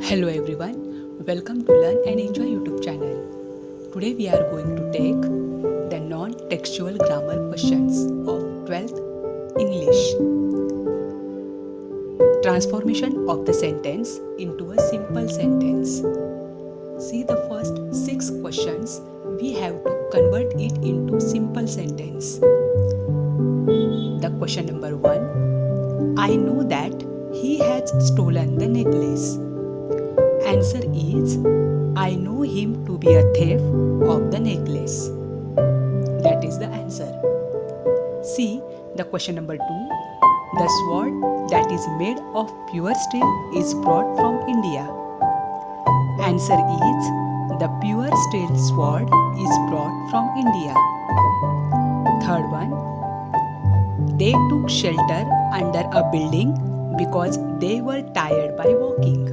Hello everyone, welcome to Learn and Enjoy YouTube channel. Today we are going to take the non-textual grammar questions of 12th English. Transformation of the sentence into a simple sentence. See the first 6 questions, we have to convert it into simple sentence. The question number 1, I know that he has stolen the necklace. Answer is, I know him to be a thief of the necklace. That is the answer. See the question number 2. The sword that is made of pure steel is brought from India. Answer is, the pure steel sword is brought from India. Third one. They took shelter under a building because they were tired by walking.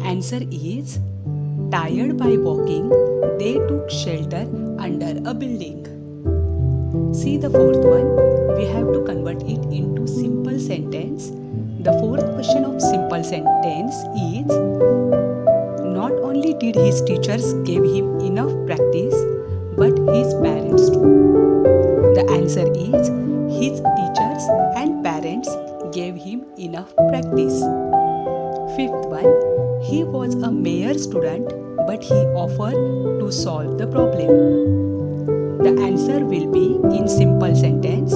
Answer is, tired by walking, they took shelter under a building. See the fourth one, we have to convert it into simple sentence. The fourth question of simple sentence is, not only did his teachers give him enough practice, but his parents too. The answer is, his teachers and parents gave him enough practice. Fifth one, he was a Mayor student, but he offered to solve the problem. The answer will be in simple sentence.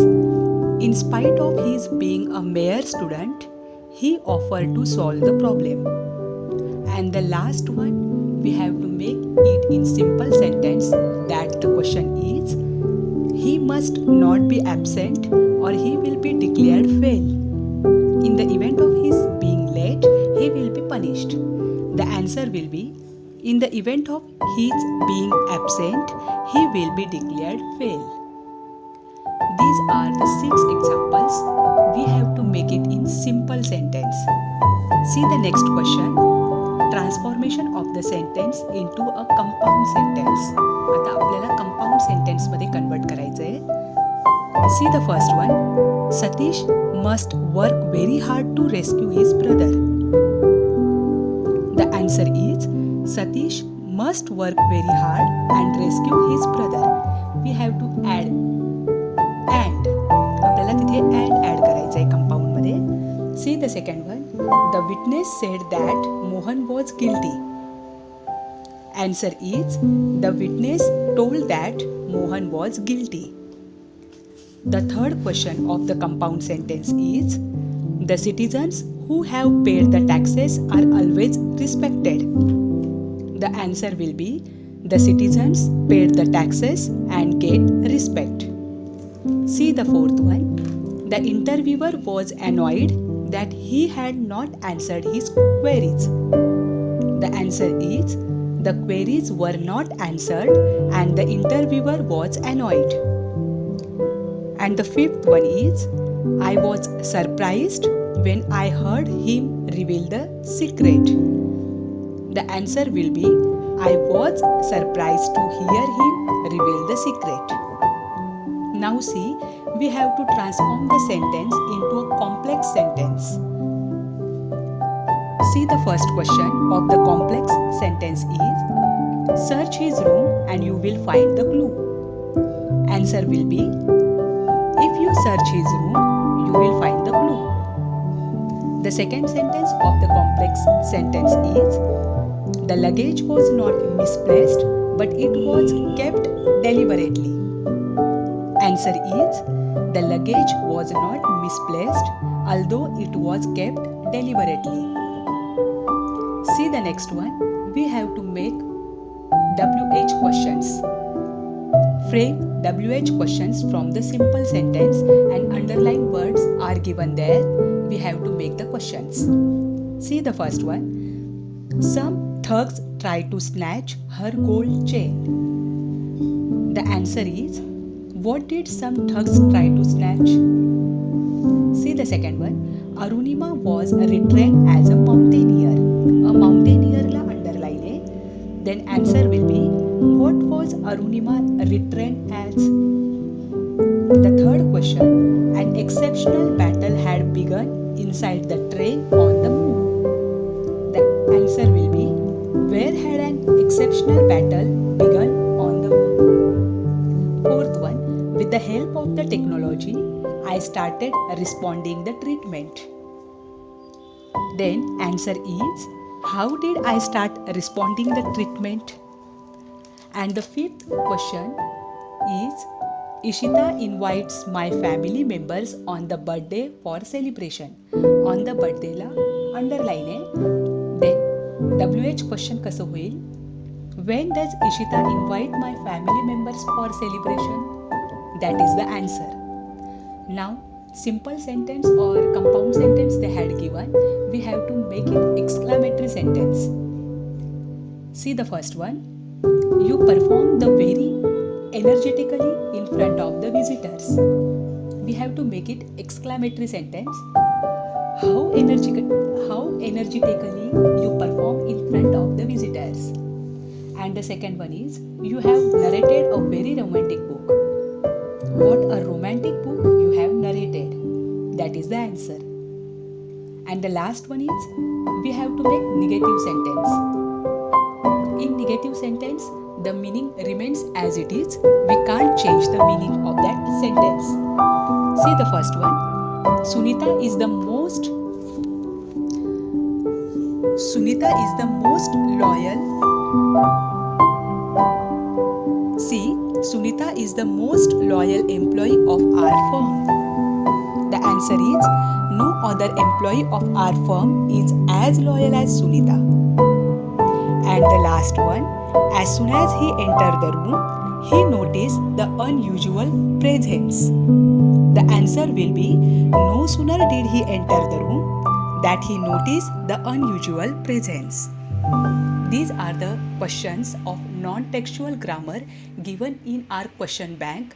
In spite of his being a Mayor student, he offered to solve the problem. And the last one, we have to make it in simple sentence that the question is, he must not be absent or he will be declared fail. In the event of his being late, he will be punished. The answer will be, in the event of his being absent, he will be declared fail. These are the 6 examples. We have to make it in simple sentence. See the next question. Transformation of the sentence into a compound sentence. आता आपल्याला compound sentence मध्ये convert करायचं आहे. See the first one. Satish must work very hard to rescue his brother. The answer is, Satish must work very hard and rescue his brother. We have to add and. आपल्याला तिथे and add करायचं आहे compound मध्ये. See the second one. The witness said that Mohan was guilty. Answer is, the witness told that Mohan was guilty. The third question of the compound sentence is, the citizens who have paid the taxes are always respected. The answer will be, the citizens paid the taxes and get respect. See the fourth one. The interviewer was annoyed that he had not answered his queries. The answer is, the queries were not answered and the interviewer was annoyed. And the fifth one is, I was surprised when I heard him reveal the secret. The answer will be, I was surprised to hear him reveal the secret. Now see, we have to transform the sentence into a complex sentence. See the first question of the complex sentence is, search his room and you will find the clue. Answer will be, if you search his room, you will find the clue. The second sentence of the complex sentence is, the luggage was not misplaced, but it was kept deliberately. Answer is, the luggage was not misplaced, although it was kept deliberately. See the next one. We have to make WH questions. Frame WH questions from the simple sentence and underlined words are given there. We have to make the questions. See the first one. Some thugs try to snatch her gold chain. The answer is, what did some thugs try to snatch? See the second one. Arunima was retrained as a mountaineer. A mountaineer la underline hai. Then answer will be, what was Arunima retrained as? The third question, an exceptional battle had begun inside the train on the move. The emotional battle began on the moon. Fourth one, with the help of the technology, I started responding the treatment. Then answer is, how did I start responding the treatment? And the fifth question is, Ishita invites my family members on the birthday for celebration. On the birthday La underline आहे. Then WH question कसं होईल? When does Ishita invite my family members for celebration? That is the answer. Now, simple sentence or compound sentence they had given, we have to make it exclamatory sentence. See the first one. You perform the very energetically in front of the visitors. We have to make it exclamatory sentence. How energetically you perform in front of the visitors. And the second one is, you have narrated a very romantic book. What a romantic book you have narrated. That is the answer. And the last one is, we have to make negative sentence. In negative sentence, the meaning remains as it is. We can't change the meaning of that sentence. See the first one. Sunita is the most loyal. See, Sunita is the most loyal employee of our firm. The answer is, no other employee of our firm is as loyal as Sunita. And the last one, as soon as he entered the room, he noticed the unusual presence. The answer will be, no sooner did he enter the room that he noticed the unusual presence. These are the questions of non-textual grammar given in our question bank.